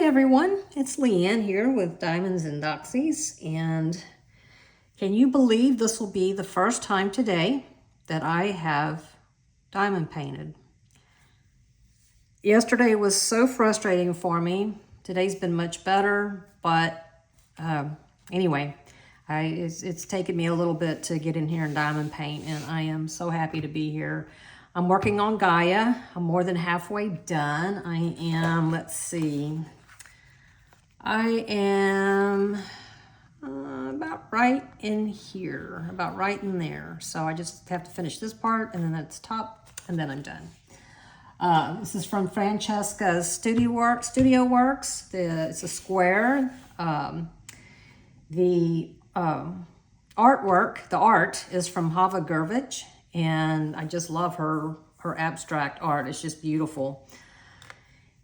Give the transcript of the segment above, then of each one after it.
everyone, it's Leeann here with Diamonds and Doxies, and can you believe this will be the first time today that I have diamond painted? Yesterday was so frustrating for me. Today's been much better, but anyway, it's taken me a little bit to get in here and diamond paint, and I am so happy to be here. I'm working on Gaia. I'm more than halfway done. I am, let's see, I am about right in here, about right in there. So I just have to finish this part, and then that's top, and then I'm done. This is from Francesca's Studio Works. It's a square. The artwork, the art is from Hava Gervich, and I just love her abstract art. It's just beautiful.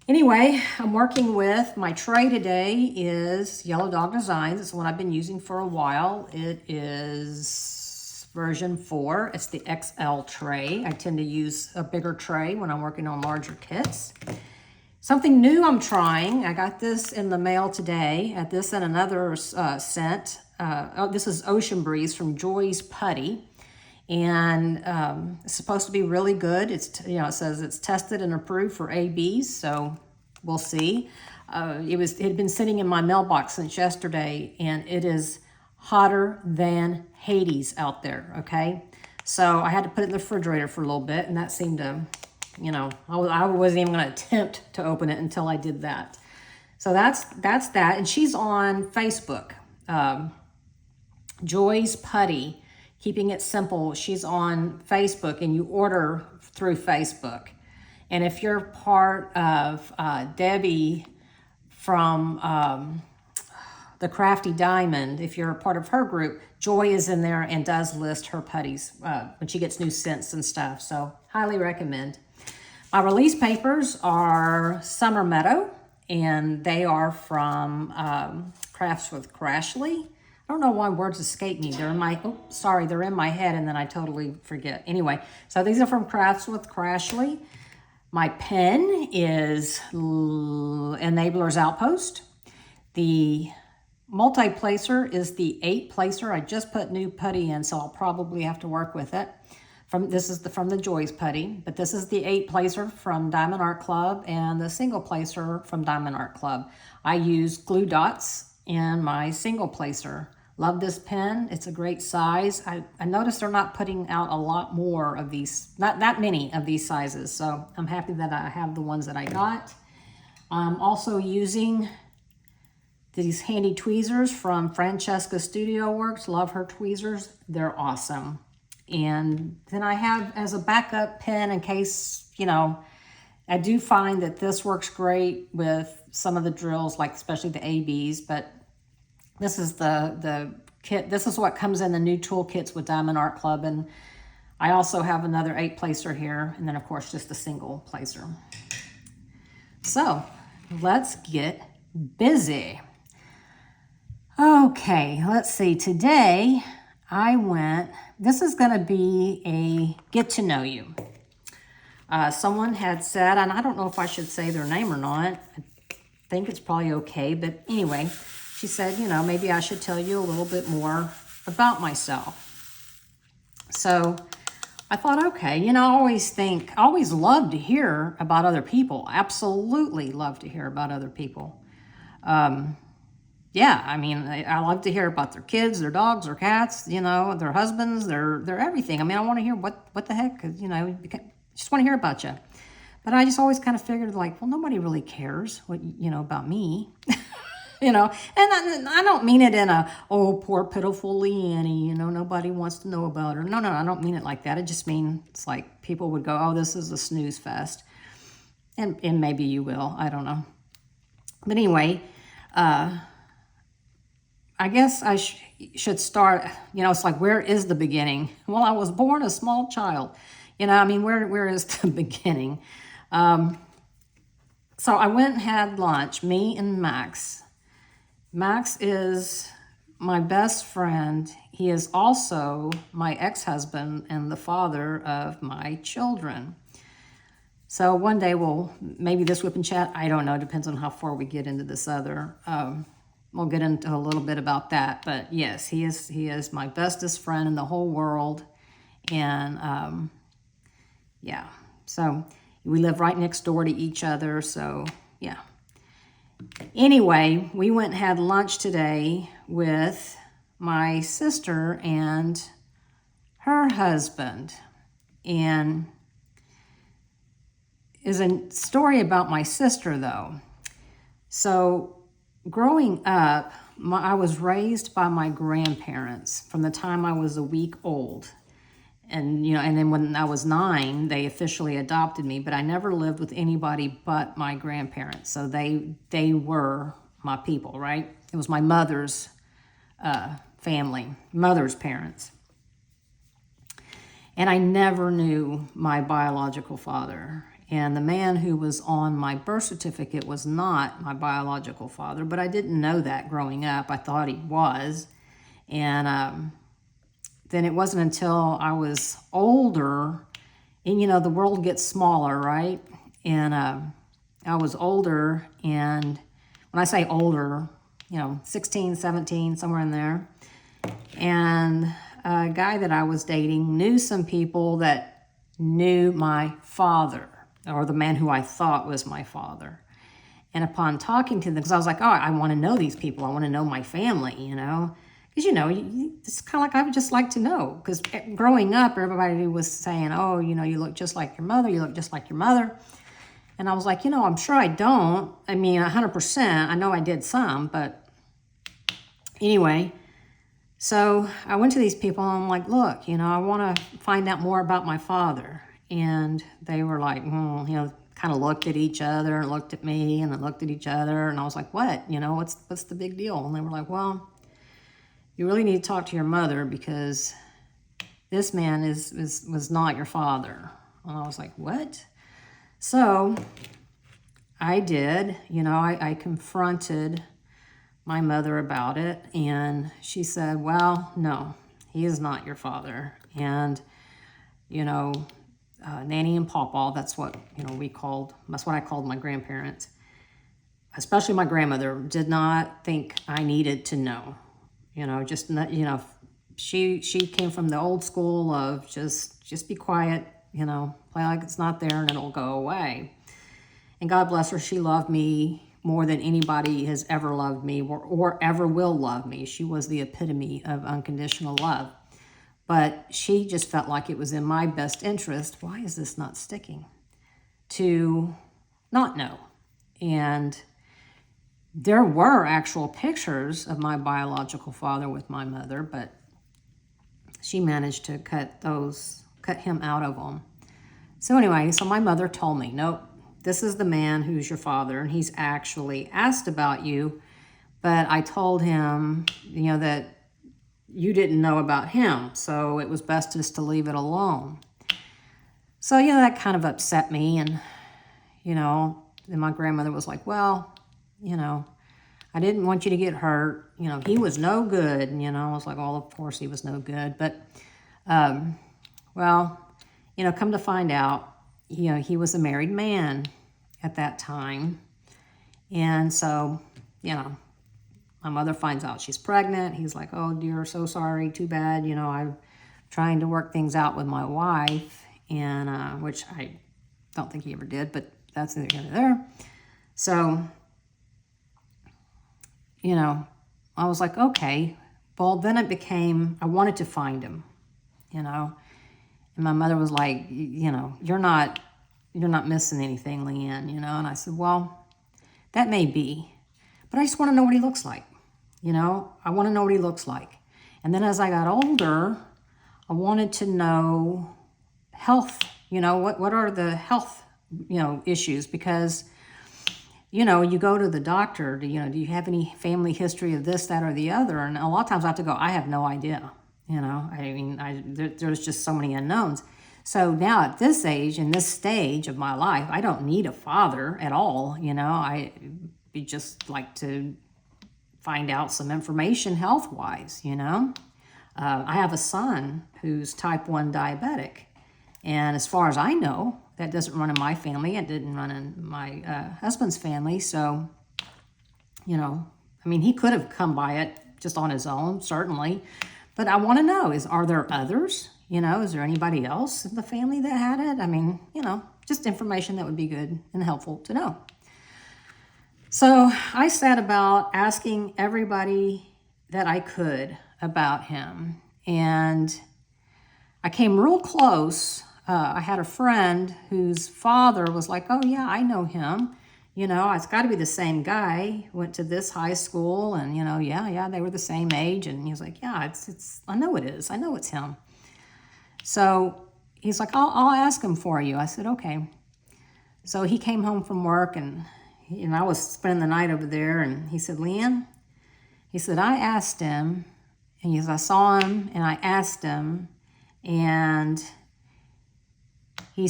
Anyway, I'm working with, my tray today is Yellow Dog Designs. It's one I've been using for a while. It is version 4. It's the XL tray. I tend to use a bigger tray when I'm working on larger kits. Something new I'm trying. I got this in the mail today. This and another scent. This is Ocean Breeze from Joy's Putty. And it's supposed to be really good. It's, it says it's tested and approved for ABs, so we'll see. It had been sitting in my mailbox since yesterday, and it is hotter than Hades out there, okay? So I had to put it in the refrigerator for a little bit, and that seemed to, I wasn't even gonna attempt to open it until I did that. So that's that, and she's on Facebook. Joy's Putty. Keeping it simple, she's on Facebook, and you order through Facebook. And if you're part of Debbie from the Crafty Diamond, if you're a part of her group, Joy is in there and does list her putties when she gets new scents and stuff. So highly recommend. My release papers are Summer Meadow, and they are from Crafts with Crashly. I don't know why words escape me. They're in my, they're in my head, and then I totally forget. Anyway, so these are from Crafts with Crashly. My pen is Enabler's Outpost. The multi-placer is the 8-placer. I just put new putty in, so I'll probably have to work with it. This is from the Joy's Putty, but this is the 8-placer from Diamond Art Club and the single placer from Diamond Art Club. I use glue dots in my single placer. Love this pen. It's a great size. I noticed they're not putting out a lot more of these, not that many of these sizes. So I'm happy that I have the ones that I got. I'm also using these handy tweezers from Francesca's Studio Works. Love her tweezers. They're awesome. And then I have as a backup pen in case, I do find that this works great with some of the drills, like especially the ABs, but this is the kit. This is what comes in the new toolkits with Diamond Art Club. And I also have another 8-placer here. And then of course, just a single placer. So let's get busy. Okay, let's see. Today this is gonna be a get to know you. Someone had said, and I don't know if I should say their name or not. I think it's probably okay, but anyway, she said, maybe I should tell you a little bit more about myself. So I thought, okay, I always love to hear about other people. Absolutely love to hear about other people. Yeah, I love to hear about their kids, their dogs, their cats, their husbands, their everything. I want to hear what the heck, just want to hear about you. But I just always kind of figured well, nobody really cares what, about me, and I don't mean it in a, oh, poor pitiful Leeann, nobody wants to know about her. No, I don't mean it like that. I just mean it's like people would go, oh, this is a snooze fest. And maybe you will, I don't know. But anyway, I guess I should start, it's like, where is the beginning? Well, I was born a small child. Where is the beginning? So I went and had lunch, me and Max. Max is my best friend. He is also my ex-husband and the father of my children. So one day maybe this whip and chat, I don't know, depends on how far we get into this other. We'll get into a little bit about that. But yes, he is my bestest friend in the whole world. And yeah, so we live right next door to each other. So yeah. Anyway, we went and had lunch today with my sister and her husband. And is a story about my sister, though. So growing up, I was raised by my grandparents from the time I was a week old. And, and then when I was 9, they officially adopted me, but I never lived with anybody but my grandparents. So they were my people, right? It was my mother's family, mother's parents. And I never knew my biological father. And the man who was on my birth certificate was not my biological father, but I didn't know that growing up. I thought he was. And then it wasn't until I was older, and the world gets smaller, right? And I was older, and when I say older, 16, 17, somewhere in there. And a guy that I was dating knew some people that knew my father, or the man who I thought was my father. And upon talking to them, because I was like, oh, I want to know these people. I want to know my family, Because, it's kind of like I would just like to know. Because growing up, everybody was saying, oh, you look just like your mother. You look just like your mother. And I was like, I'm sure I don't. I mean, 100%. I know I did some. But anyway, so I went to these people and I'm like, look, I want to find out more about my father. And they were like, kind of looked at each other and looked at me and then looked at each other. And I was like, what? What's the big deal? And they were like, well, you really need to talk to your mother because this man was not your father. And I was like, what? So I did. I confronted my mother about it. And she said, well, no, he is not your father. And, Nanny and Pawpaw, that's what, that's what I called my grandparents. Especially my grandmother did not think I needed to know. She came from the old school of just be quiet, play like it's not there and it'll go away. And God bless her, she loved me more than anybody has ever loved me or ever will love me. She was the epitome of unconditional love. But she just felt like it was in my best interest. Why is this not sticking? To not know. And there were actual pictures of my biological father with my mother, but she managed to cut him out of them. So anyway, so my mother told me, nope, this is the man who's your father, and he's actually asked about you, but I told him, that you didn't know about him, so it was best just to leave it alone. So, that kind of upset me, and, then my grandmother was like, well, I didn't want you to get hurt. He was no good. And, I was like, well, of course he was no good. But, well, come to find out, he was a married man at that time. And so, my mother finds out she's pregnant. He's like, oh, dear, so sorry, too bad. I'm trying to work things out with my wife, and which I don't think he ever did, but that's neither here nor there. So, I was like, okay. Well, then it became, I wanted to find him, and my mother was like, you're not missing anything, Leeann, and I said, well, that may be, but I just want to know what he looks like. I want to know what he looks like. And then as I got older, I wanted to know health, what are the health, issues, because, you go to the doctor, do you have any family history of this, that, or the other? And a lot of times I have to go, I have no idea. There's just so many unknowns. So now at this age, in this stage of my life, I don't need a father at all. I be just like to find out some information health-wise, I have a son who's type 1 diabetic. And as far as I know, that doesn't run in my family. It didn't run in my husband's family. So, you know, I mean, he could have come by it just on his own, certainly. But I want to know, are there others? You know, is there anybody else in the family that had it? I mean, you know, just information that would be good and helpful to know. So I set about asking everybody that I could about him. And I came real close. I had a friend whose father was like, oh yeah, I know him. You know, it's got to be the same guy. Went to this high school, and you know, yeah, they were the same age. And he was like, yeah, it's. I know it is. I know it's him. So he's like, I'll ask him for you. I said, okay. So he came home from work, and I was spending the night over there. And he said, Leeann, he said, I asked him, and I saw him, and I asked him, and he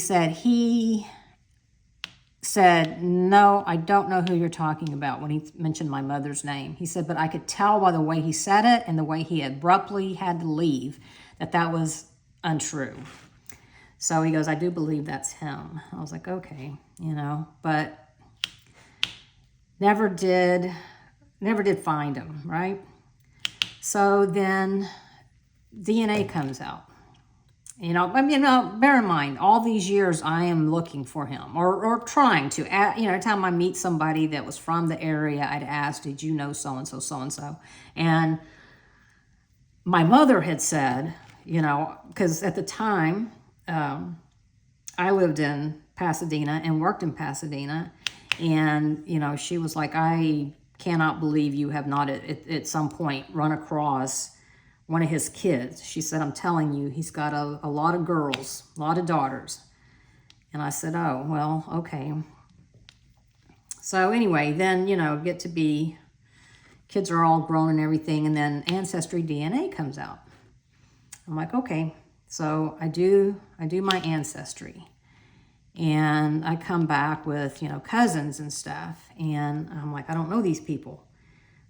said, no, I don't know who you're talking about, when he mentioned my mother's name. He said, but I could tell by the way he said it and the way he abruptly had to leave that was untrue. So he goes, I do believe that's him. I was like, okay, you know, but never did find him, right? So then DNA comes out. You know, I mean, bear in mind, all these years I am looking for him, or trying to. You know, every time I meet somebody that was from the area, I'd ask, did you know so-and-so, so-and-so? And my mother had said, you know, because at the time, I lived in Pasadena and worked in Pasadena. And, you know, she was like, I cannot believe you have not at some point run across one of his kids. She said, I'm telling you, he's got a lot of girls, a lot of daughters. And I said, oh, well, okay. So anyway, then, you know, kids are all grown and everything, and then Ancestry DNA comes out. I'm like, okay. So I do my Ancestry. And I come back with, you know, cousins and stuff. And I'm like, I don't know these people.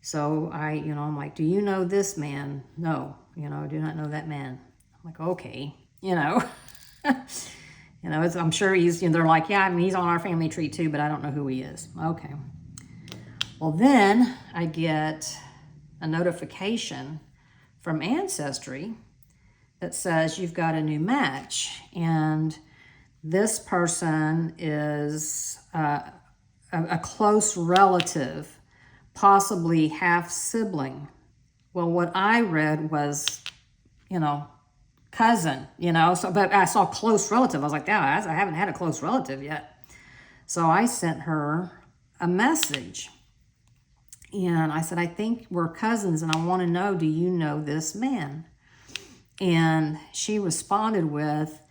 So I'm like, do you know this man? No, you know, I do not know that man. I'm like, okay, you know, you know, I'm sure they're like, yeah, I mean, he's on our family tree too, but I don't know who he is. Okay. Well, then I get a notification from Ancestry that says you've got a new match. And this person is a close relative, possibly half sibling. Well, what I read was, you know, cousin, you know, so, but I saw close relative. I was like, yeah, I haven't had a close relative yet. So I sent her a message, and I said, I think we're cousins, and I want to know, do you know this man? And she responded with,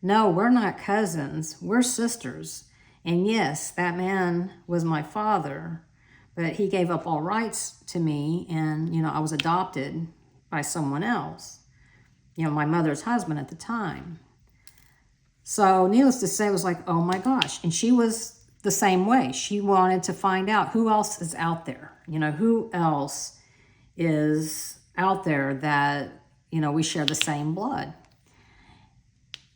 no, we're not cousins, we're sisters. And yes, that man was my father, but he gave up all rights to me, and, you know, I was adopted by someone else, you know, my mother's husband at the time. So needless to say, it was like, oh my gosh. And she was the same way. She wanted to find out who else is out there, you know, who else is out there that, you know, we share the same blood.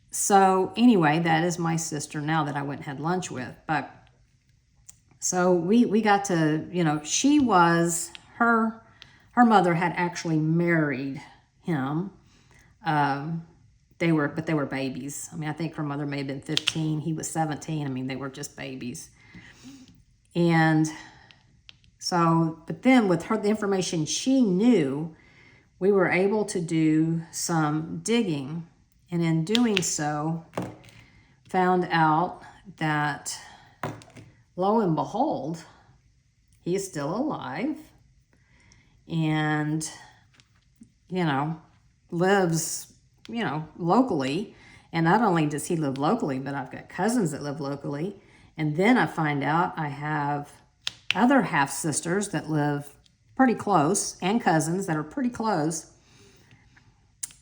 So anyway, that is my sister now that I went and had lunch with. But so we got to, you know, her mother had actually married him. They were babies. I mean, I think her mother may have been 15. He was 17. I mean, they were just babies. And so, but then with the information she knew, we were able to do some digging. And in doing so, found out that, lo and behold, he is still alive and, you know, lives, you know, locally. And not only does he live locally, but I've got cousins that live locally. And then I find out I have other half-sisters that live pretty close, and cousins that are pretty close.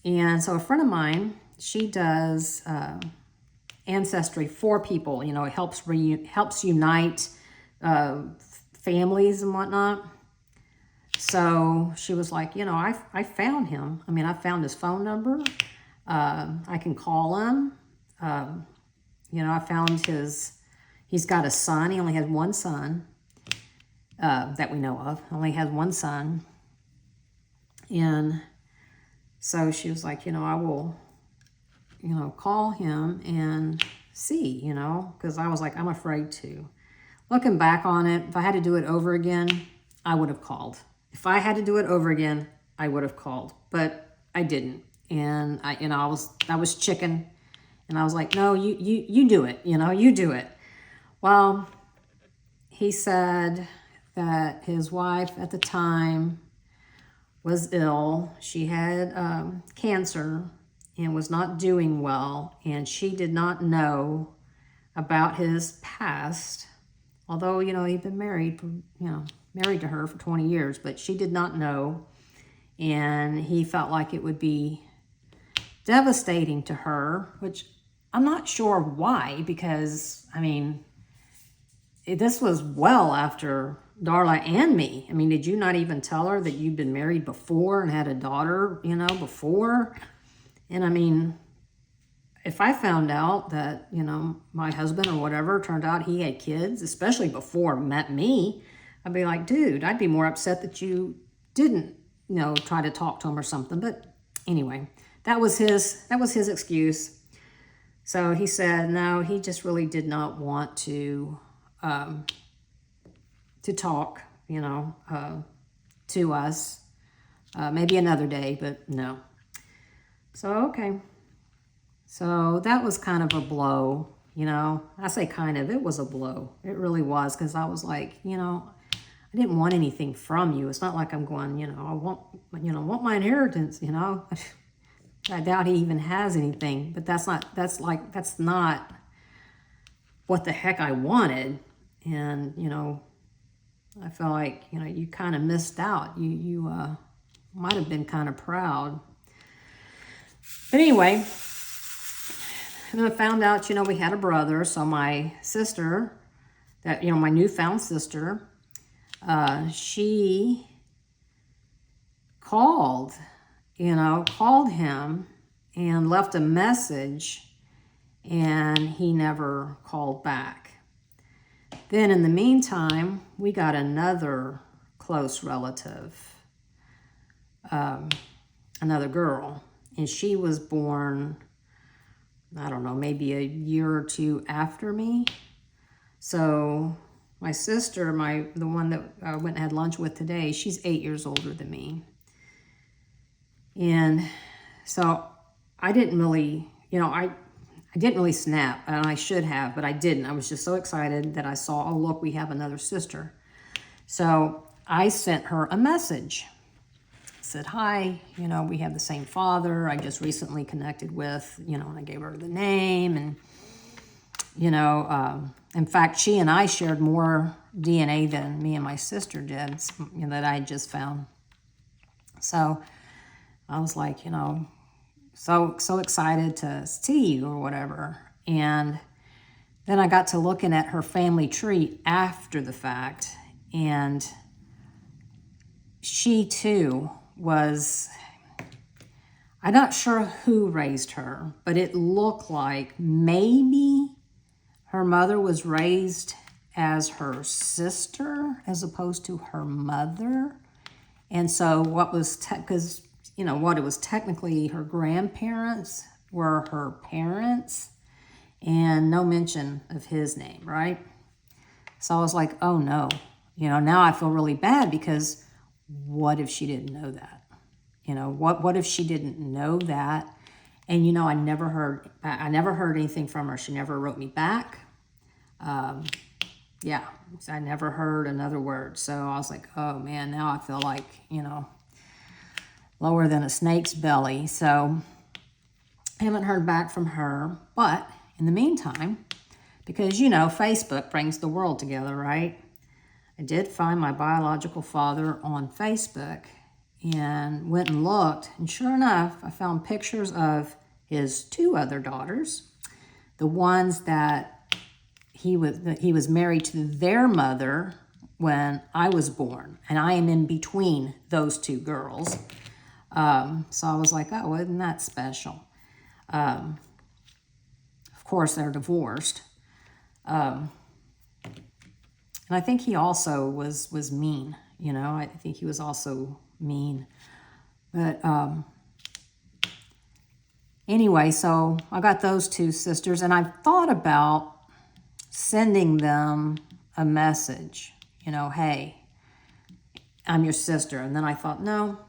And so a friend of mine, she does Ancestry for people. You know, it helps unite families and whatnot. So she was like, you know, I found him. I mean, I found his phone number. I can call him. I found he's got a son. He only has one son that we know of. Only has one son. And so she was like, I will, call him and see, because I was like, I'm afraid to. Looking back on it, if I had to do it over again, I would have called. If I had to do it over again, I would have called, but I didn't. And I was chicken, and I was like, no, you do it, you do it. Well, he said that his wife at the time was ill. She had cancer and was not doing well, and she did not know about his past, although, he'd been married to her for 20 years, but she did not know, and he felt like it would be devastating to her, which I'm not sure why, because, this was well after Darla and me. Did you not even tell her that you'd been married before and had a daughter, before? And if I found out that, my husband or whatever, turned out he had kids, especially before met me, I'd be like, dude, I'd be more upset that you didn't, try to talk to him or something. But anyway, that was his excuse. So he said, no, he just really did not want to talk, to us. Maybe another day, but no. So, okay. So that was kind of a blow, I say kind of, it was a blow. It really was, because I was like, I didn't want anything from you. It's not like I'm going, I want my inheritance, I doubt he even has anything, but that's not what the heck I wanted. And, I felt like, you kind of missed out. You might have been kind of proud. But anyway, and I found out, we had a brother. So my sister, my newfound sister, she called him and left a message, and he never called back. Then in the meantime, we got another close relative, another girl, and she was born, I don't know, maybe a year or two after me. So my sister, the one that I went and had lunch with today, she's 8 years older than me. And so I didn't really, I didn't really snap, and I should have, but I didn't. I was just so excited that I saw, oh, look, we have another sister. So I sent her a message. I said, hi, we have the same father. I just recently connected with, and I gave her the name. And, in fact, she and I shared more DNA than me and my sister did, that I had just found. So I was like, so excited to see you or whatever. And then I got to looking at her family tree after the fact, and she too was, I'm not sure who raised her, but it looked like maybe her mother was raised as her sister as opposed to her mother. And so what was, because what it was technically her grandparents were her parents, and no mention of his name, right? So I was like, oh no, now I feel really bad, because what if she didn't know that? What if she didn't know that? And I never heard anything from her. She never wrote me back. Yeah, I never heard another word. So I was like, oh man, now I feel like, lower than a snake's belly. So I haven't heard back from her. But in the meantime, because, Facebook brings the world together, right? I did find my biological father on Facebook and went and looked. And sure enough, I found pictures of his two other daughters, the ones that he was married to their mother when I was born. And I am in between those two girls. So I was like, oh, isn't that special? course, they're divorced. And I think he also was mean, you know. I think he was also mean. But anyway, so I got those two sisters, and I thought about sending them a message, you know, hey, I'm your sister. And then I thought, no,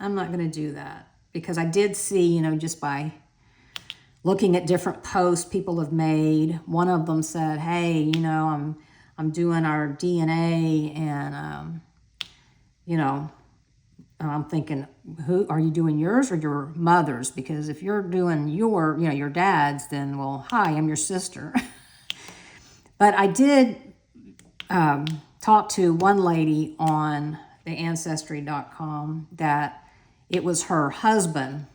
I'm not going to do that. Because I did see, you know, just by looking at different posts people have made, one of them said, hey, you know, I'm doing our DNA, and, you know, I'm thinking, who are you doing, yours or your mother's? Because if you're doing your, you know, your dad's, then, well, hi, I'm your sister. But I did talk to one lady on the Ancestry.com that it was her husband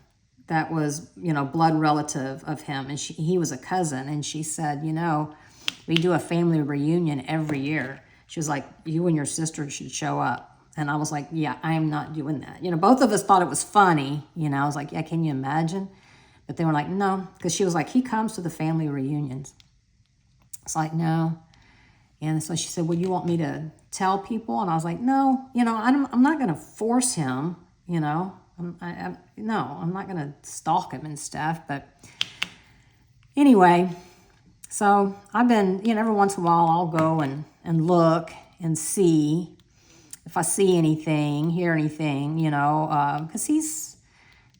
that was, you know, blood relative of him, and he was a cousin, and she said, you know, we do a family reunion every year. She was like, you and your sister should show up. And I was like, yeah, I am not doing that. You know, both of us thought it was funny. You know, I was like, yeah, can you imagine? But they were like, no, because she was like, he comes to the family reunions. It's like, no. And so she said, well, you want me to tell people? And I was like, no, you know, I'm not going to force him, you know. No, I'm not going to stalk him and stuff. But anyway, so I've been, you know, every once in a while I'll go and look and see if I see anything, hear anything, you know, because he's,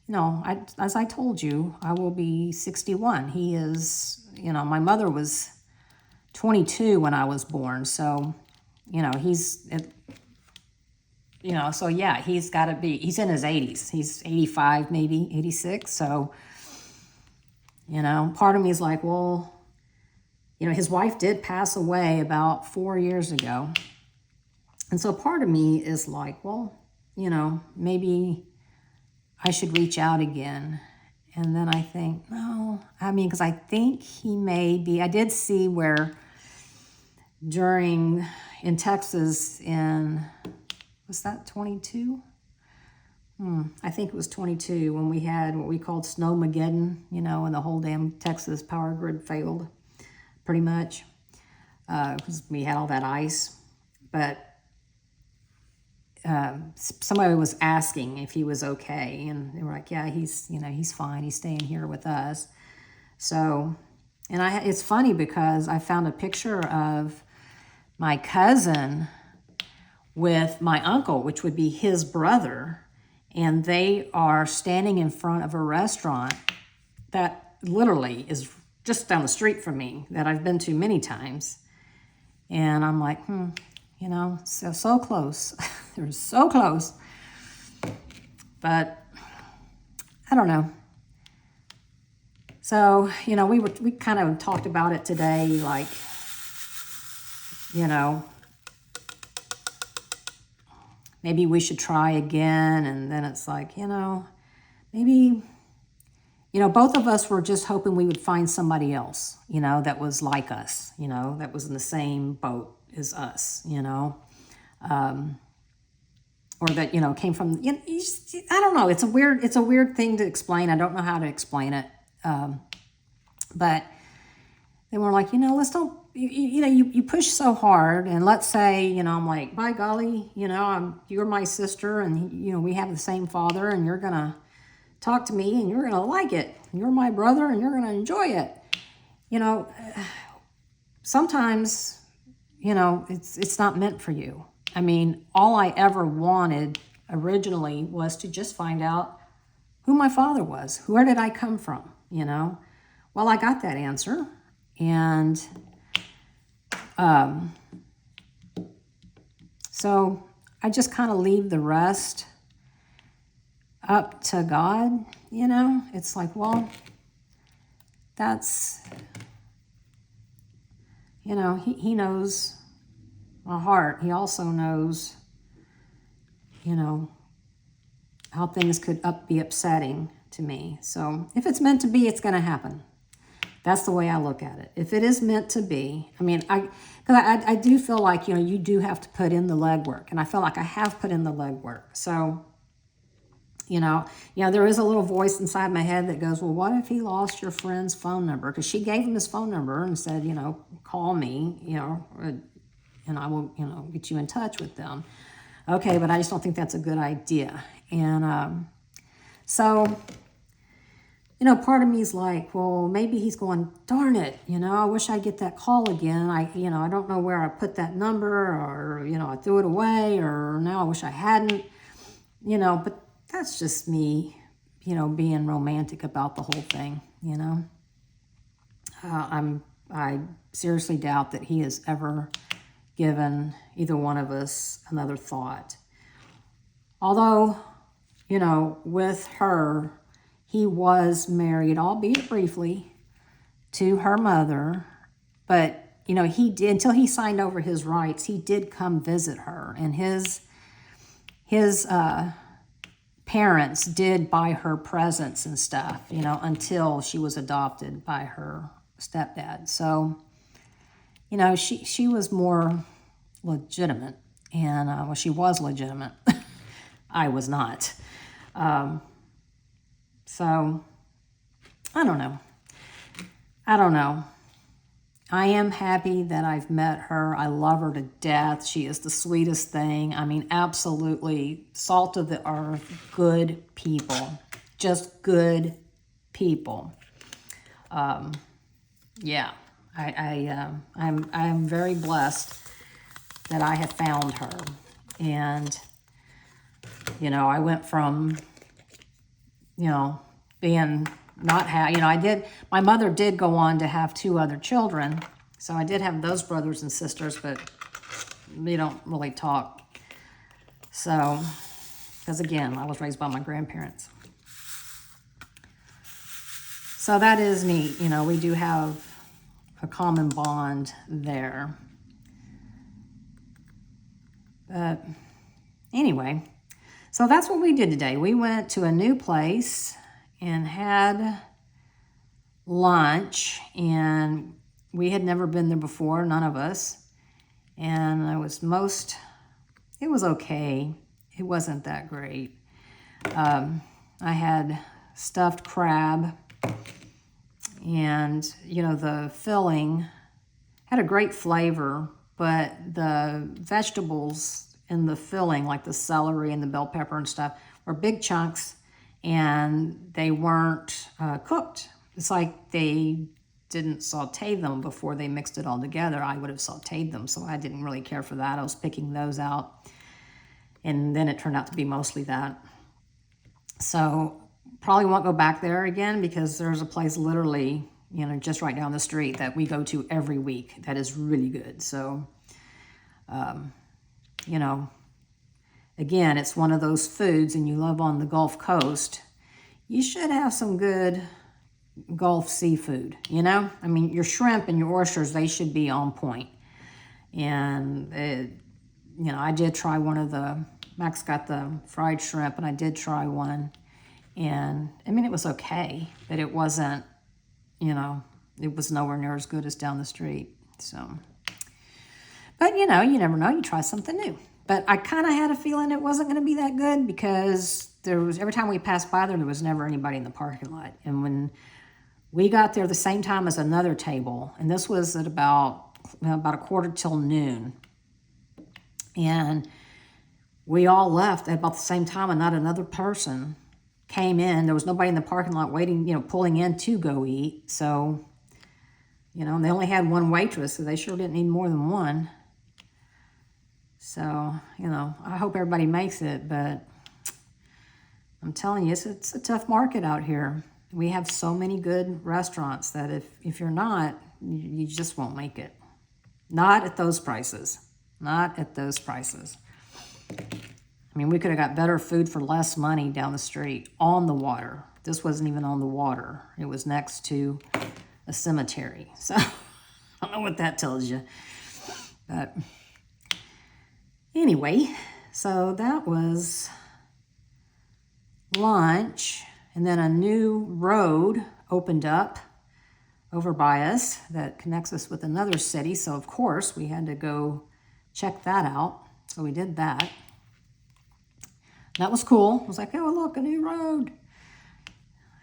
you know, as I told you, I will be 61. He is, you know, my mother was 22 when I was born. So, you know, you know, so yeah, he's got to be, he's in his 80s. He's 85, maybe 86. So, you know, part of me is like, well, you know, his wife did pass away about 4 years ago. And so part of me is like, well, you know, maybe I should reach out again. And then I think, no, I mean, because I think he may be, I did see where in Texas was that 22? I think it was 22 when we had what we called Snowmageddon, you know, and the whole damn Texas power grid failed, pretty much, because we had all that ice. But somebody was asking if he was okay, and they were like, yeah, he's fine. He's staying here with us. So, and it's funny because I found a picture of my cousin with my uncle, which would be his brother, and they are standing in front of a restaurant that literally is just down the street from me that I've been to many times. And I'm like, you know, so close. They're so close. But I don't know. So, you know, we kind of talked about it today, like, you know, maybe we should try again. And then it's like, you know, maybe, you know, both of us were just hoping we would find somebody else, you know, that was like us, you know, that was in the same boat as us, you know, or that, you know, came from, you know, I don't know. It's a weird thing to explain. I don't know how to explain it. But they were like, you know, let's don't, you know, you push so hard, and let's say, you know, I'm like, by golly, you know, you're my sister, and, you know, we have the same father, and you're going to talk to me, and you're going to like it. You're my brother, and you're going to enjoy it. You know, sometimes, you know, it's not meant for you. I mean, all I ever wanted originally was to just find out who my father was. Where did I come from, you know? Well, I got that answer. And so I just kind of leave the rest up to God, you know? It's like, well, that's, you know, he knows my heart. He also knows, you know, how things could be upsetting to me. So if it's meant to be, it's going to happen. That's the way I look at it. If it is meant to be, I mean, because I do feel like, you know, you do have to put in the legwork. And I feel like I have put in the legwork. So there is a little voice inside my head that goes, well, what if he lost your friend's phone number? Because she gave him his phone number and said, call me, and I will, get you in touch with them. Okay, but I just don't think that's a good idea. And so, part of me is like, well, maybe he's going, darn it, I wish I'd get that call again. I don't know where I put that number, or, I threw it away, or now I wish I hadn't, but that's just me, being romantic about the whole thing, I seriously doubt that he has ever given either one of us another thought. Although, with her, he was married, albeit briefly, to her mother. But, he did, until he signed over his rights, he did come visit her. And his parents did buy her presents and stuff, until she was adopted by her stepdad. So, she was more legitimate. And, well, she was legitimate. I was not. So, I don't know. I am happy that I've met her. I love her to death. She is the sweetest thing. I mean, absolutely salt of the earth, good people. Just good people. Yeah, I'm very blessed that I have found her. And, I went from, being not my mother did go on to have 2 other children. So I did have those brothers and sisters, but we don't really talk. So, because again, I was raised by my grandparents. So that is neat. We do have a common bond there. But anyway, so that's what we did today. We went to a new place and had lunch, and we had never been there before, none of us. And it was okay. It wasn't that great. I had stuffed crab, and, the filling had a great flavor, but the vegetables in the filling, like the celery and the bell pepper and stuff, were big chunks, and they weren't cooked. It's like they didn't saute them before they mixed it all together. I would have sauteed them, so I didn't really care for that. I was picking those out, and then it turned out to be mostly that. So probably won't go back there again, because there's a place literally, just right down the street that we go to every week that is really good. So, again, it's one of those foods, and you live on the Gulf Coast, you should have some good Gulf seafood, I mean, your shrimp and your oysters, they should be on point. And, I did try one of Max got the fried shrimp, and I did try one. And, I mean, it was okay, but it wasn't, it was nowhere near as good as down the street. So, but, you never know. You try something new. But I kind of had a feeling it wasn't going to be that good, because every time we passed by there was never anybody in the parking lot. And when we got there the same time as another table, and this was at about a quarter till noon, and we all left at about the same time, and not another person came in. There was nobody in the parking lot waiting, pulling in to go eat. So, and they only had one waitress, so they sure didn't need more than one. So, I hope everybody makes it, but I'm telling you, it's a tough market out here. We have so many good restaurants that if you're not, you just won't make it. Not at those prices. Not at those prices. I mean, we could have got better food for less money down the street on the water. This wasn't even on the water. It was next to a cemetery. So, I don't know what that tells you. But anyway, so that was lunch. And then a new road opened up over by us that connects us with another city. So, of course, we had to go check that out. So we did that. That was cool. I was like, oh, look, a new road.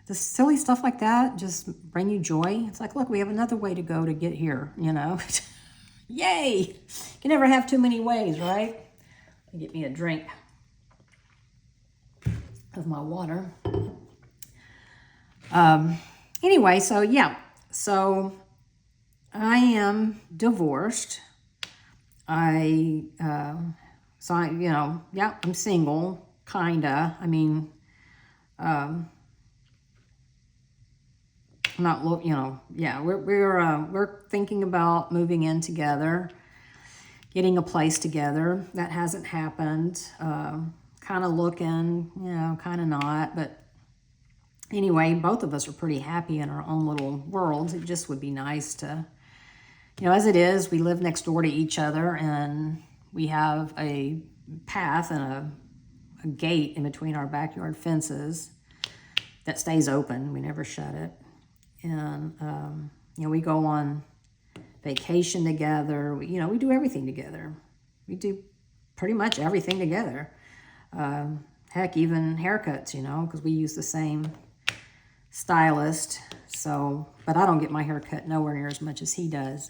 Just silly stuff like that just bring you joy. It's like, look, we have another way to go to get here, you know. Yay! You can never have too many ways, right? Get me a drink of my water. Anyway, so yeah. So I am divorced. I'm single, kinda. I mean, we're thinking about moving in together, getting a place together. That hasn't happened. Kind of looking, kind of not. But anyway, both of us are pretty happy in our own little worlds. It just would be nice to, as it is, we live next door to each other, and we have a path and a gate in between our backyard fences that stays open. We never shut it. And, we go on vacation together. We do everything together. We do pretty much everything together. Heck, even haircuts, because we use the same stylist. So, but I don't get my hair cut nowhere near as much as he does.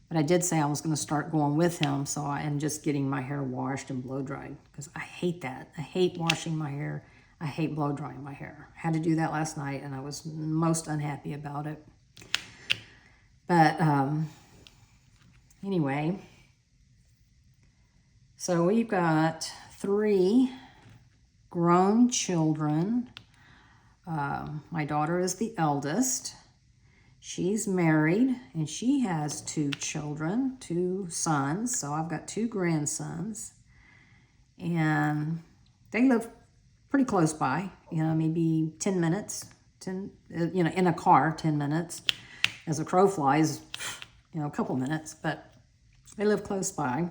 But I did say I was going to start going with him, and just getting my hair washed and blow dried, because I hate that. I hate washing my hair. I hate blow drying my hair. I had to do that last night, and I was most unhappy about it. But anyway, so we've got 3 grown children. My daughter is the eldest. She's married, and she has 2 children, 2 sons. So I've got 2 grandsons, and they live pretty close by, maybe 10 minutes, in a car, 10 minutes. As a crow flies, a couple minutes, but they live close by.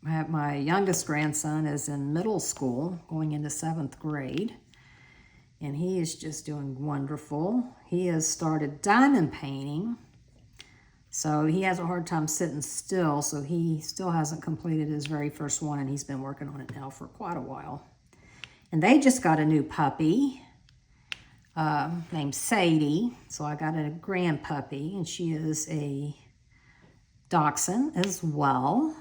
My youngest grandson is in middle school, going into 7th grade, and he is just doing wonderful. He has started diamond painting, so he has a hard time sitting still, so he still hasn't completed his very first one, and he's been working on it now for quite a while. And they just got a new puppy named Sadie, so I got a grand puppy, and she is a dachshund as well.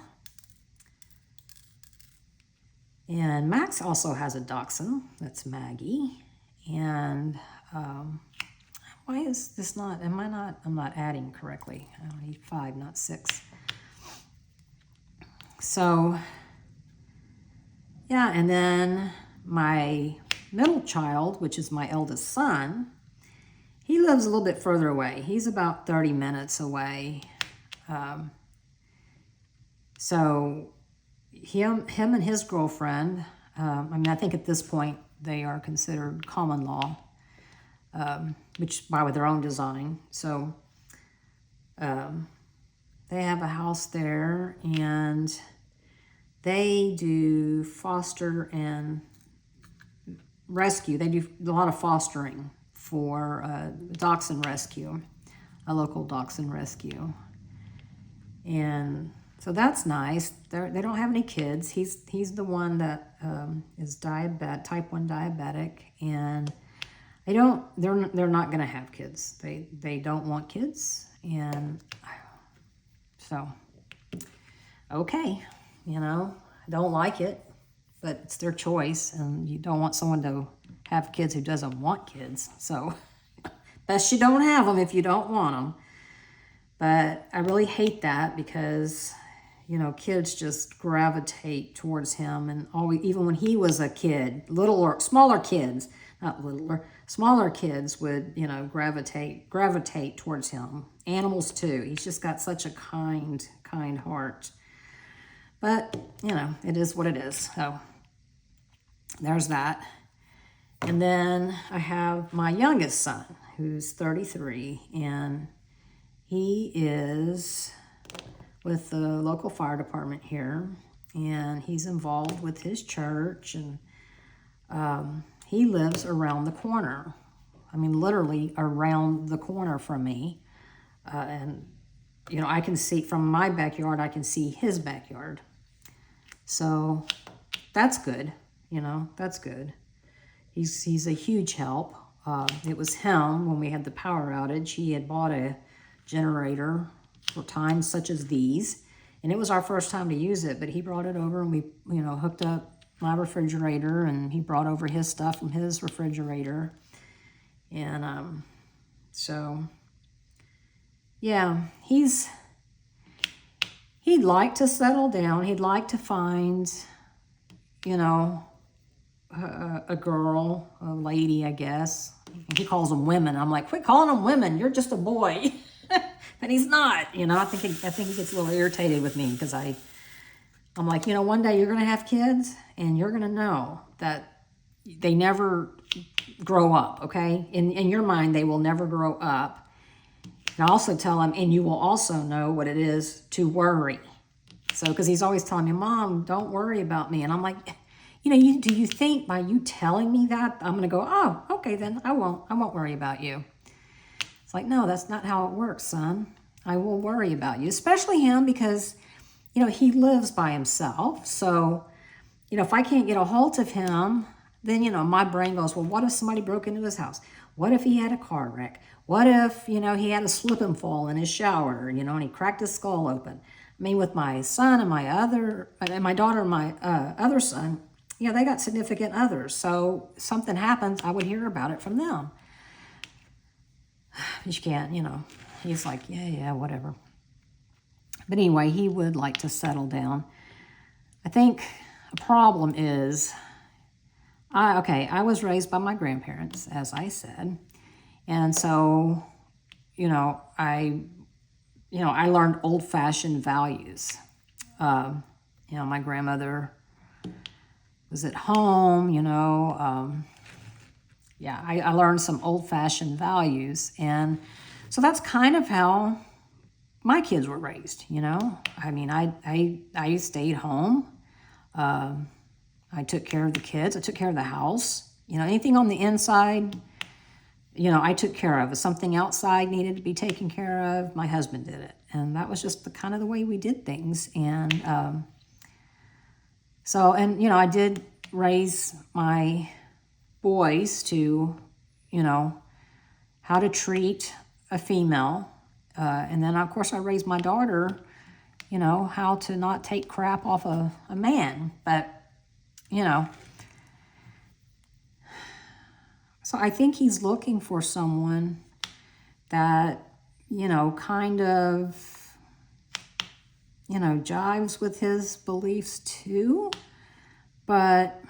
And Max also has a dachshund, that's Maggie. And why is this not, I'm not adding correctly. I need 5, not 6. So, yeah, and then my middle child, which is my eldest son, he lives a little bit further away. He's about 30 minutes away. So him and his girlfriend, I think at this point they are considered common law, which by their own design. So they have a house there, and they do foster and rescue. They do a lot of fostering for dachshund rescue, a local dachshund rescue. And so that's nice. They don't have any kids. He's the one that is type 1 diabetic, and they're not going to have kids. They don't want kids, and so okay, I don't like it, but it's their choice, and you don't want someone to have kids who doesn't want kids. So best you don't have them if you don't want them. But I really hate that, because kids just gravitate towards him, and always, even when he was a kid, smaller kids would, gravitate towards him. Animals too. He's just got such a kind heart. But, it is what it is. So there's that. And then I have my youngest son, who's 33, and he is with the local fire department here, and he's involved with his church, and he lives around the corner. I mean, literally around the corner from me. And, I can see from my backyard, I can see his backyard. So that's good. That's good. He's a huge help. It was him when we had the power outage. He had bought a generator for times such as these, and it was our first time to use it, but he brought it over and we, hooked up my refrigerator, and he brought over his stuff from his refrigerator. And so, yeah, he'd like to settle down. He'd like to find, a girl, a lady, I guess. He calls them women. I'm like, quit calling them women. You're just a boy. But he's not. I think he gets a little irritated with me because I'm like, one day you're gonna have kids and you're gonna know that they never grow up. Okay, in your mind, they will never grow up. And I also tell him, and you will also know what it is to worry. So, because he's always telling me, Mom, don't worry about me. And I'm like, do you think by you telling me that, I'm going to go, oh, okay, then I won't worry about you. It's like, no, that's not how it works, son. I will worry about you, especially him because, he lives by himself. So, if I can't get a hold of him, then, my brain goes, well, what if somebody broke into his house? What if he had a car wreck? What if, he had a slip and fall in his shower, and he cracked his skull open? I mean, with my son and my daughter and my other son, they got significant others. So something happens, I would hear about it from them. But you can't, he's like, yeah, whatever. But anyway, he would like to settle down. I think a problem is, I was raised by my grandparents, as I said. And so, I learned old-fashioned values. My grandmother was at home, I learned some old-fashioned values. And so that's kind of how my kids were raised, I mean, I stayed home. I took care of the kids. I took care of the house. Anything on the inside, I took care of. If something outside needed to be taken care of, my husband did it. And that was just kind of the way we did things. And I did raise my boys to, how to treat a female. And then, of course, I raised my daughter, how to not take crap off a man. But, so I think he's looking for someone that, kind of, jives with his beliefs too. But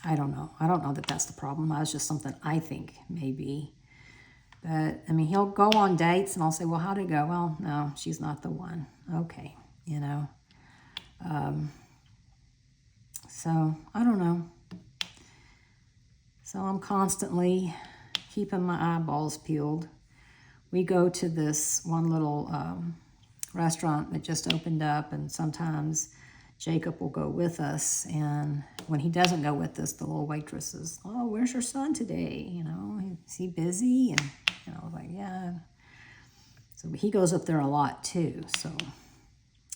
I don't know. I don't know that that's the problem. That's just something I think maybe. But, I mean, he'll go on dates and I'll say, well, how'd it go? Well, no, she's not the one. Okay, So, I don't know. So I'm constantly keeping my eyeballs peeled. We go to this one little restaurant that just opened up, and sometimes Jacob will go with us. And when he doesn't go with us, the little waitress is, oh, where's your son today? Is he busy? And, I was like, yeah. So he goes up there a lot too. So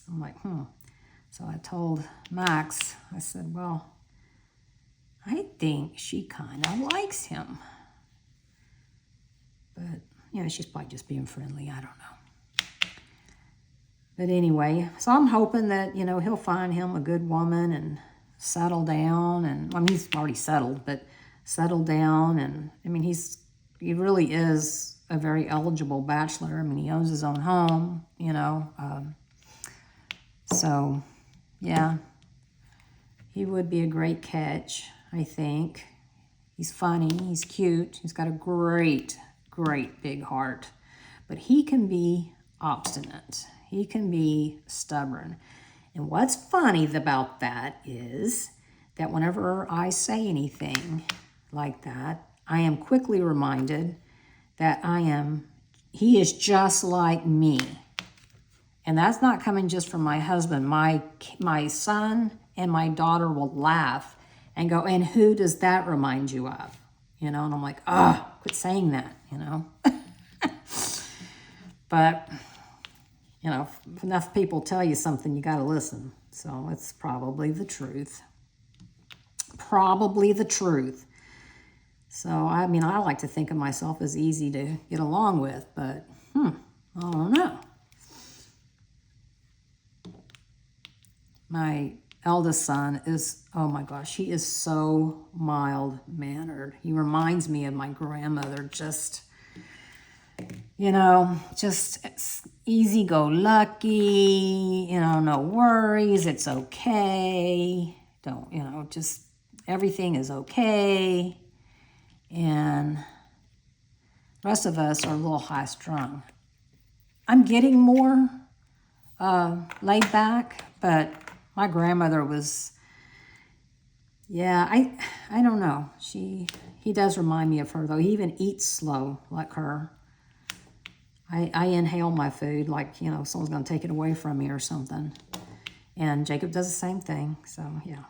I'm like, So I told Max, I said, well, I think she kind of likes him. But, she's probably just being friendly. I don't know. But anyway, so I'm hoping that, he'll find him a good woman and settle down. And, I mean, he's already settled, but settle down. And, I mean, he really is a very eligible bachelor. I mean, he owns his own home, So, yeah, he would be a great catch, I think. He's funny, he's cute, he's got a great big heart. But he can be obstinate. He can be stubborn. And what's funny about that is that whenever I say anything like that, I am quickly reminded that he is just like me. And that's not coming just from my husband. My son and my daughter will laugh and go, and who does that remind you of? And I'm like, quit saying that, But, if enough people tell you something, you got to listen. So it's probably the truth. Probably the truth. So, I mean, I like to think of myself as easy to get along with, but, I don't know. My eldest son is, oh my gosh, he is so mild-mannered. He reminds me of my grandmother, just, just easy-go-lucky, no worries, it's okay. Don't, just everything is okay. And the rest of us are a little high-strung. I'm getting more laid back, but my grandmother was, yeah, I don't know. He does remind me of her, though. He even eats slow like her. I inhale my food like, someone's going to take it away from me or something. And Jacob does the same thing, so yeah.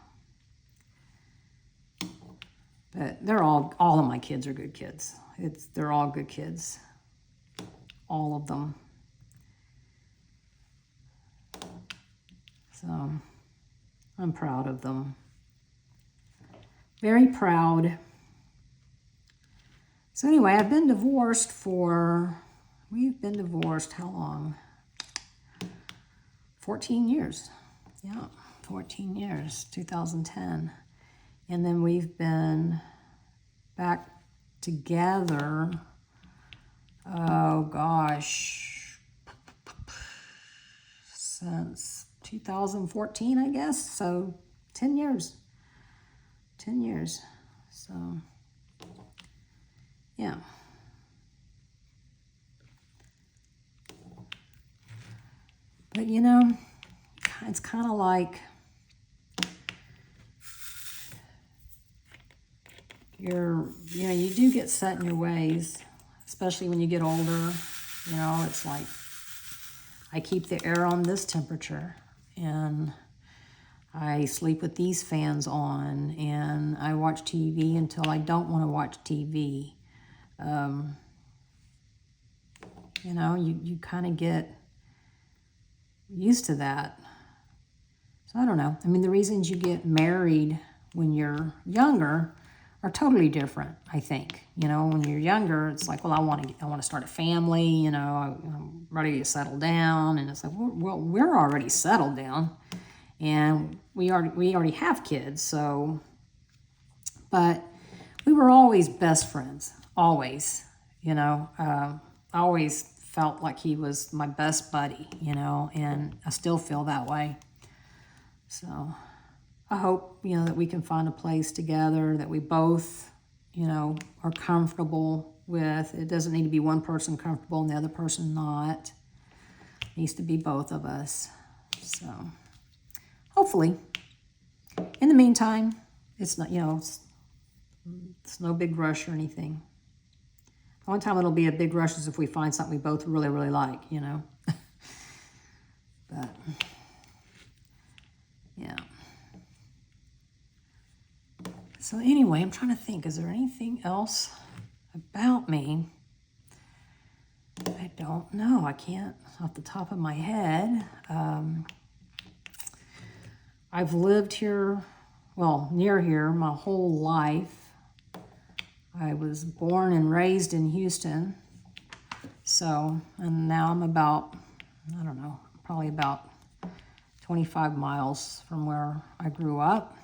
But all of my kids are good kids. They're all good kids. All of them. So I'm proud of them. Very proud. So anyway, we've been divorced how long? 14 years. Yeah, 14 years, 2010. And then we've been back together, oh gosh, since 2014, I guess. So 10 years. 10 years. So, yeah. But, it's kind of like you do get set in your ways, especially when you get older. It's like I keep the air on this temperature, and I sleep with these fans on, and I watch TV until I don't want to watch TV. You kind of get used to that. So I don't know. I mean, the reasons you get married when you're younger are totally different, I think. When you're younger, it's like, well, I want to start a family, I'm ready to settle down. And it's like, well, we're already settled down, and we already have kids. So, but we were always best friends, always. I always felt like he was my best buddy, and I still feel that way. So I hope, that we can find a place together that we both, are comfortable with. It doesn't need to be one person comfortable and the other person not. It needs to be both of us. So hopefully. In the meantime, it's not, it's no big rush or anything. The only time it'll be a big rush is if we find something we both really, really like, But, yeah. So anyway, I'm trying to think, is there anything else about me? I don't know. I can't off the top of my head. I've lived here, near here, my whole life. I was born and raised in Houston. So, and now I'm about, I don't know, probably about 25 miles from where I grew up.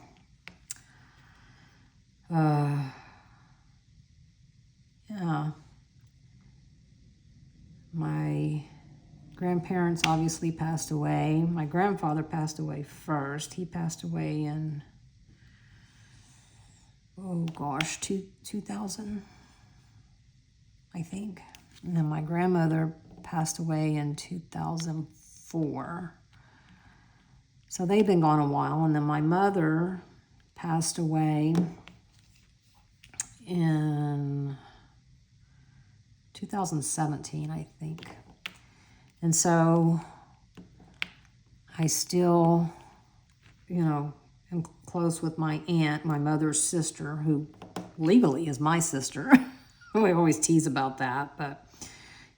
Yeah. My grandparents obviously passed away. My grandfather passed away first. He passed away in, 2000, I think. And then my grandmother passed away in 2004. So they've been gone a while. And then my mother passed away in 2017, I think. And so I still, am close with my aunt, my mother's sister, who legally is my sister. We always tease about that, but,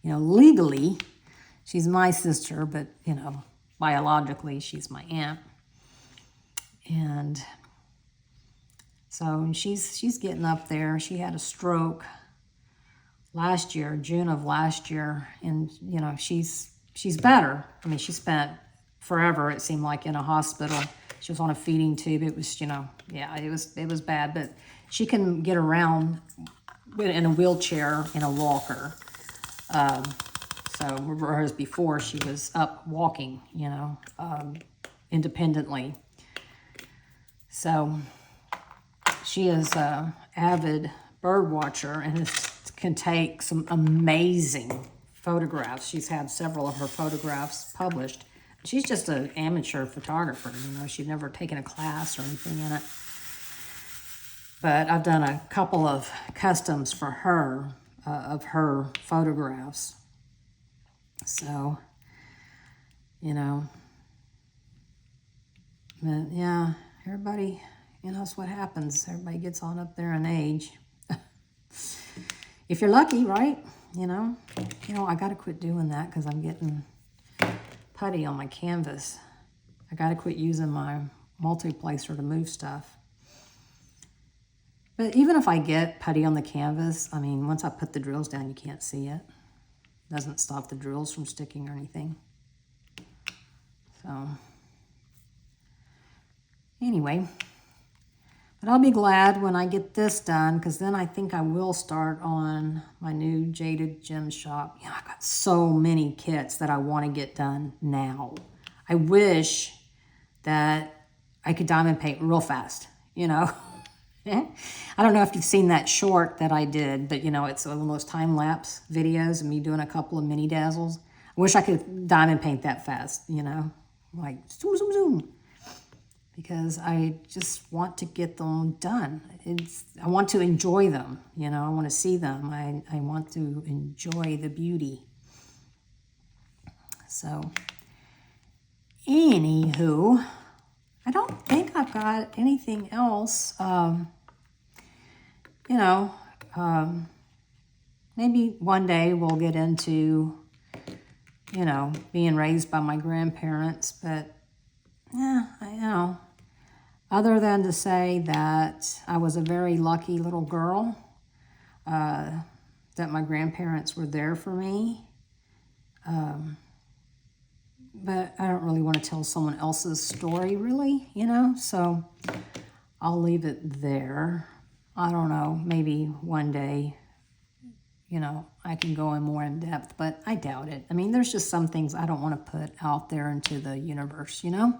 legally she's my sister, but, biologically she's my aunt. And so she's getting up there. She had a stroke last year, June of last year, and you know, she's better. I mean, she spent forever, it seemed like, in a hospital. She was on a feeding tube. It was, you know, yeah, it was bad, but she can get around in a wheelchair, in a walker. So whereas before she was up walking, you know, independently. So she is a avid bird watcher and can take some amazing photographs. She's had several of her photographs published. She's just an amateur photographer, you know. She's never taken a class or anything in it. But I've done a couple of customs for her, of her photographs. So, you know, but yeah, everybody, you know, that's what happens. Everybody gets on up there in age. If you're lucky, right? You know, I got to quit doing that because I'm getting putty on my canvas. I got to quit using my multiplacer to move stuff. But even if I get putty on the canvas, I mean, once I put the drills down, you can't see it. Doesn't stop the drills from sticking or anything. So, anyway, but I'll be glad when I get this done, because then I think I will start on my new Jaded Gem shop. You know, I've got so many kits that I want to get done now. I wish that I could diamond paint real fast, you know. I don't know if you've seen that short that I did, but you know, it's one of those time-lapse videos of me doing a couple of mini dazzles. I wish I could diamond paint that fast, you know, like zoom, zoom, zoom. Because I just want to get them done. I want to enjoy them, you know, I want to see them. I want to enjoy the beauty. So, anywho, I don't think I've got anything else. You know, maybe one day we'll get into, you know, being raised by my grandparents, but yeah, I know. Other than to say that I was a very lucky little girl, that my grandparents were there for me. But I don't really want to tell someone else's story, really, you know, so I'll leave it there. I don't know, maybe one day, you know, I can go in more in depth, but I doubt it. I mean, there's just some things I don't want to put out there into the universe, you know?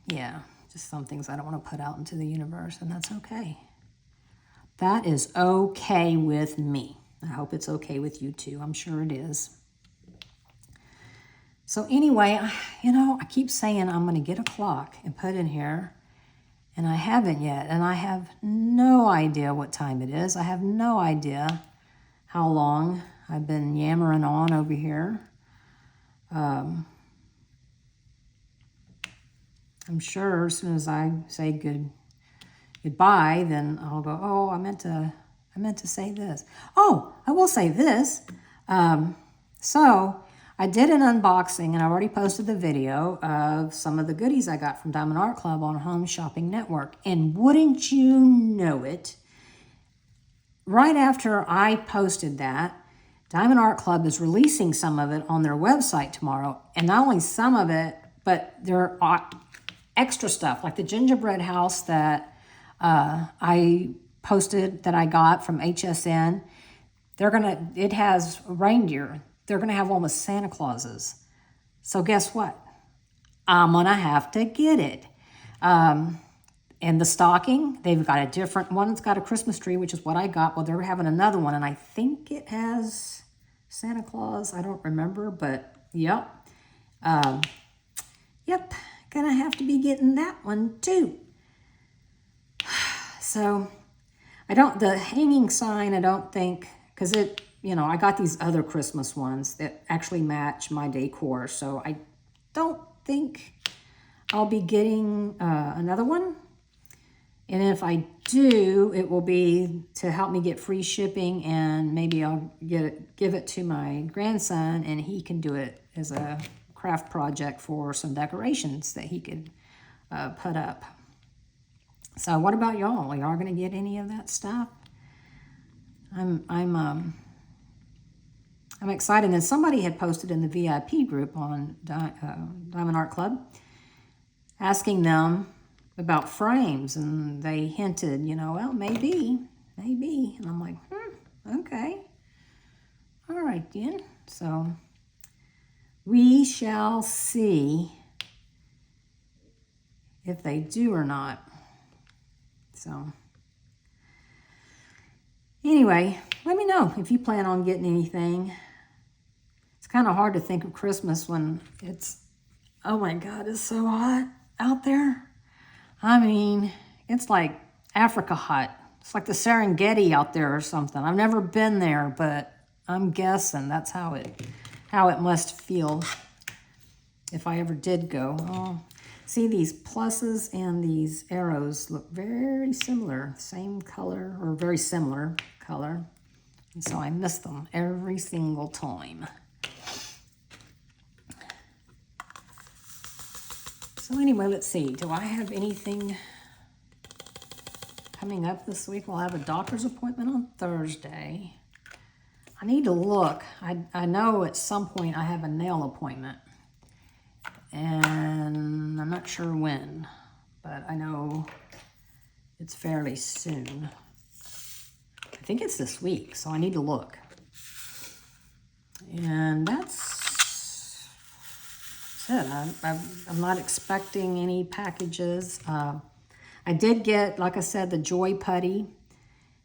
Yeah, just some things I don't want to put out into the universe, and that's okay. That is okay with me. I hope it's okay with you too. I'm sure it is. So anyway, you know, I keep saying I'm going to get a clock and put in here, and I haven't yet, and I have no idea what time it is. I have no idea how long I've been yammering on over here. I'm sure as soon as I say goodbye, then I'll go, oh, I meant to say this. Oh, I will say this. So I did an unboxing, and I already posted the video of some of the goodies I got from Diamond Art Club on Home Shopping Network. And wouldn't you know it, right after I posted that, Diamond Art Club is releasing some of it on their website tomorrow. And not only some of it, but there are extra stuff, like the gingerbread house that I posted that I got from HSN. It has reindeer. They're going to have one with Santa Clauses. So guess what? I'm going to have to get it. And the stocking, they've got a different one. It's got a Christmas tree, which is what I got. Well, they're having another one, and I think it has Santa Claus. I don't remember, but yep. Yep, going to have to be getting that one too. So the hanging sign, I don't think, because it, you know, I got these other Christmas ones that actually match my decor. So I don't think I'll be getting another one. And if I do, it will be to help me get free shipping, and maybe I'll give it to my grandson, and he can do it as a craft project for some decorations that he could put up. So what about y'all? Are y'all going to get any of that stuff? I'm excited. And somebody had posted in the VIP group on Diamond Art Club asking them about frames, and they hinted, you know, well, maybe. And I'm like, okay. All right, then. So we shall see if they do or not. So anyway, let me know if you plan on getting anything. It's kind of hard to think of Christmas when it's, oh my God, it's so hot out there. I mean, it's like Africa hot. It's like the Serengeti out there or something. I've never been there, but I'm guessing that's how it must feel if I ever did go. Oh, see, these pluses and these arrows look very similar, same color or very similar color. And so I miss them every single time. So anyway, let's see. Do I have anything coming up this week? We'll have a doctor's appointment on Thursday. I need to look. I know at some point I have a nail appointment. And I'm not sure when, but I know it's fairly soon. I think it's this week, so I need to look. And that's it. I'm not expecting any packages. I did get, like I said, the Joy Putty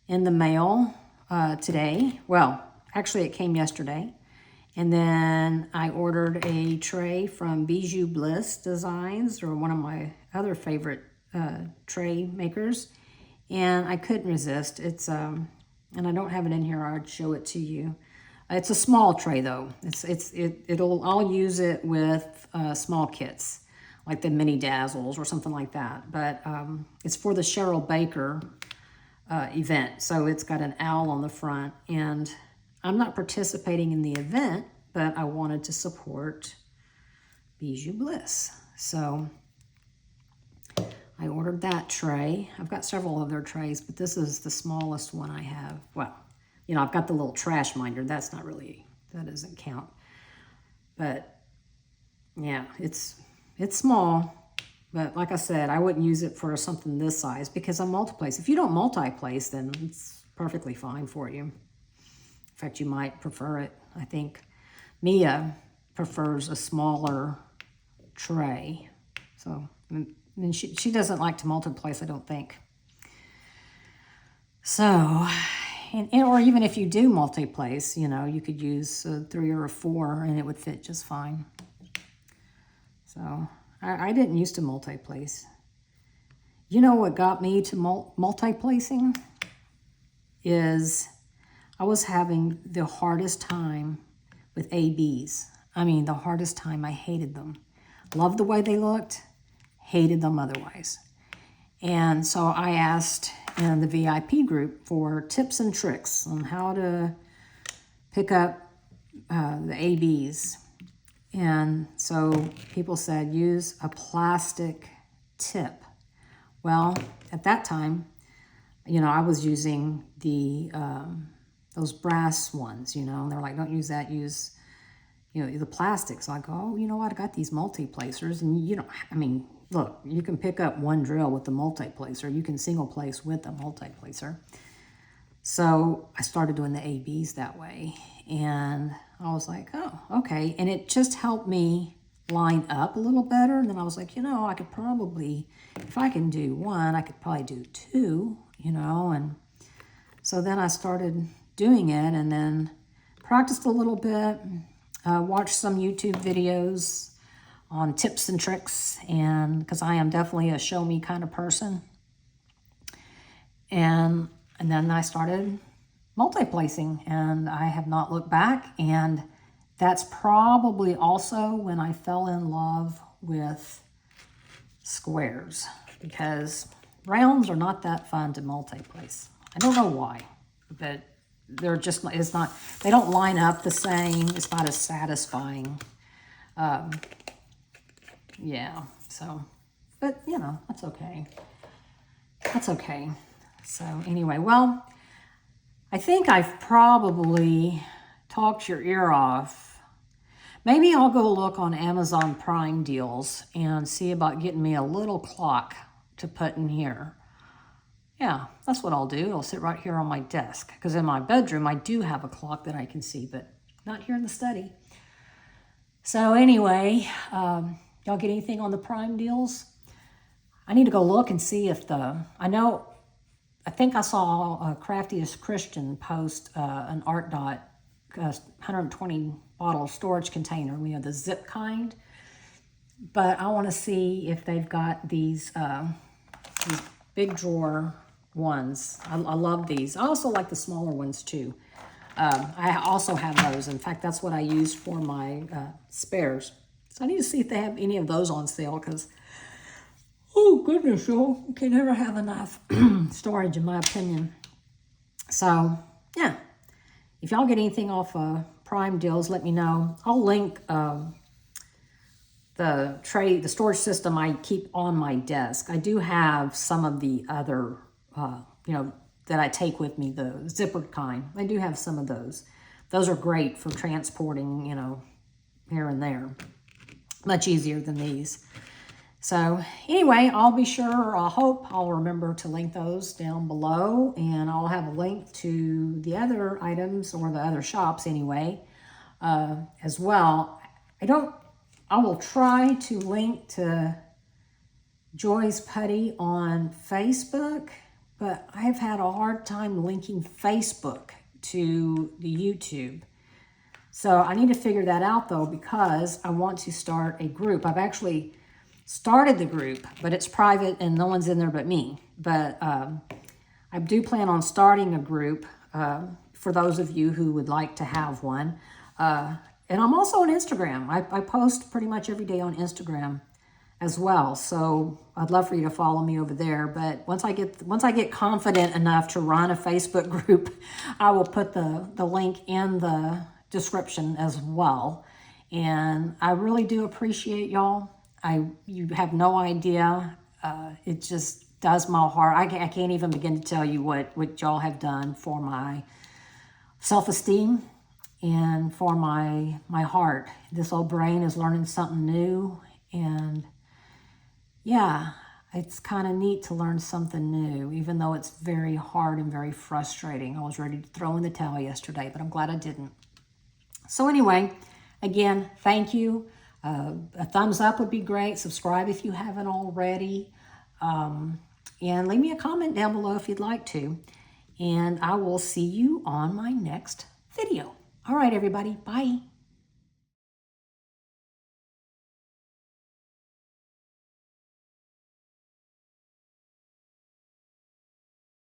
in the mail today. Well, actually it came yesterday. And then I ordered a tray from Bijou Bliss Designs, or one of my other favorite tray makers. And I couldn't resist. It's, and I don't have it in here, I'd show it to you. It's a small tray though. I'll use it with small kits, like the mini dazzles or something like that. But it's for the Cheryl Baker event. So it's got an owl on the front, and I'm not participating in the event, but I wanted to support Bijou Bliss. So I ordered that tray. I've got several of their trays, but this is the smallest one I have. Well, you know, I've got the little trash minder. That's not really, that doesn't count. But yeah, it's small. But like I said, I wouldn't use it for something this size because I multiplace. If you don't multi-place, then it's perfectly fine for you. In fact, you might prefer it. I think Mia prefers a smaller tray. So, and she doesn't like to multiplace, I don't think. So, or even if you do multi-place, you know, you could use a 3 or a 4 and it would fit just fine. So, I didn't used to multi-place. You know what got me to multi-placing is I was having the hardest time with ABs. I mean, the hardest time. I hated them. Loved the way they looked, hated them otherwise. And so I asked in the VIP group for tips and tricks on how to pick up the ABs. And so people said, use a plastic tip. Well, at that time, you know, I was using the those brass ones, you know, and they're like, don't use that, use, you know, the plastic. So I go, oh, you know what, I got these multi-placers, and you know, I mean, look, you can pick up one drill with the multi-placer, you can single place with the multi-placer. So I started doing the ABs that way, and I was like, oh, okay, and it just helped me line up a little better. And then I was like, you know, I could probably, if I can do one, I could probably do 2, you know. And so then I started doing it, and then practiced a little bit, watched some YouTube videos on tips and tricks, and because I am definitely a show me kind of person. And then I started multi-placing, and I have not looked back. And that's probably also when I fell in love with squares, because rounds are not that fun to multi-place. I don't know why, but they're just, it's not, they don't line up the same. It's not as satisfying Yeah, so, but you know, that's okay. That's okay. So anyway, well, I think I've probably talked your ear off. Maybe I'll go look on Amazon Prime deals and see about getting me a little clock to put in here. Yeah, that's what I'll do. It'll sit right here on my desk. Because in my bedroom, I do have a clock that I can see, but not here in the study. So anyway, y'all get anything on the Prime deals? I need to go look and see if I think I saw Craftiest Christian post an Art Dot 120 bottle storage container. We have the zip kind. But I want to see if they've got these big drawer ones. I love these. I also like the smaller ones too. I also have those. In fact, that's what I use for my spares. So I need to see if they have any of those on sale because, oh goodness, y'all, you can never have enough storage in my opinion. So yeah, if y'all get anything off Prime deals, let me know. I'll link the storage system I keep on my desk. I do have some of the other, that I take with me, the zippered kind. I do have some of those. Those are great for transporting, here and there. Much easier than these. So anyway, I'll be sure, I hope I'll remember to link those down below, and I'll have a link to the other items, or the other shops anyway, as well. I will try to link to Joy's Putty on Facebook, but I've had a hard time linking Facebook to the YouTube. So I need to figure that out though, because I want to start a group. I've actually started the group, but it's private and no one's in there but me. But I do plan on starting a group for those of you who would like to have one. And I'm also on Instagram. I post pretty much every day on Instagram as well. So I'd love for you to follow me over there. But once I get confident enough to run a Facebook group, I will put the link in the description as well. And I really do appreciate y'all. You have no idea. It just does my heart. I can't even begin to tell you what y'all have done for my self-esteem and for my heart. This old brain is learning something new, and yeah, it's kind of neat to learn something new, even though it's very hard and very frustrating. I was ready to throw in the towel yesterday, but I'm glad I didn't. So anyway, again, thank you. A thumbs up would be great. Subscribe if you haven't already. And leave me a comment down below if you'd like to. And I will see you on my next video. All right, everybody. Bye.